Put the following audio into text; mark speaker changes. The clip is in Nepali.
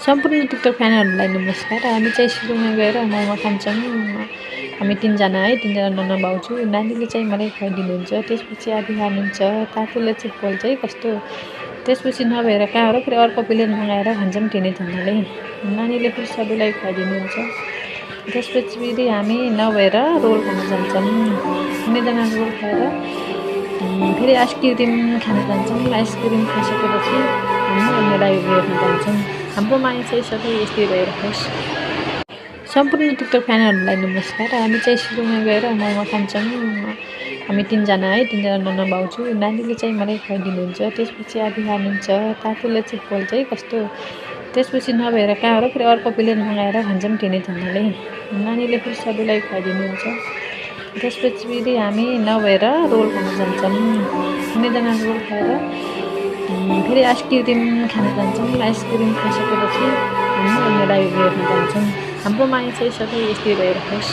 Speaker 1: सम्पूर्ण टिकटक फ्यानहरूलाई नमस्कार। हामी चाहिँ सुरुमा गएर मोमो खान्छौँ। हामी 3 जना है, 3 जना नन्ना भाउ छु। नानीले चाहिँ मलाई खुवाइदिनुहुन्छ। त्यसपछि आधी खानुहुन्छ। तातोले चाहिँ पोल्छ है कस्तो। त्यसपछि नभएर कहाँ हो र फेरि अर्को प्लेट मगाएर खान्छौँ 3 जनाले। नानीले फेरि सबैलाई खुवाइदिनुहुन्छ। त्यसपछि फेरि हामी नभएर रोल खान जान्छौँ। 3 जना रोल खाएर फेरि आइसक्रिम खान जान्छौँ। आइसक्रिम खाइसकेपछि हामी मेला हेर्न जान्छौँ। हाम्रो माया चाहिँ सधैँ यस्तै रहिरहोस्। सम्पूर्ण टिकटक फ्यानहरूलाई नमस्कार। हामी चाहिँ सुरुमा गएर मोमो खान्छौँ। हामी 3 जना है, 3 जना नन्ना भाउ छु। नानीले चाहिँ मलाई खुवाइदिनुहुन्छ। त्यसपछि आधी खानुहुन्छ। तातोले चाहिँ पोल्छ है कस्तो। त्यसपछि नभएर कहाँ हो र फेरि अर्को प्लेट मगाएर खान्छौँ 3 जनाले। नानीले फेरि सबैलाई खुवाइदिनुहुन्छ। त्यसपछि फेरि हामी नभएर रोल खान जान्छौँ। 3 जना रोल खाएर फेरि आइसक्रिम खान जान्छौँ। आइसक्रिम खाइसकेपछि हामी मेला हेर्न जान्छौँ। हाम्रो माया चाहिँ सधैँ यस्तै रहिरहोस्।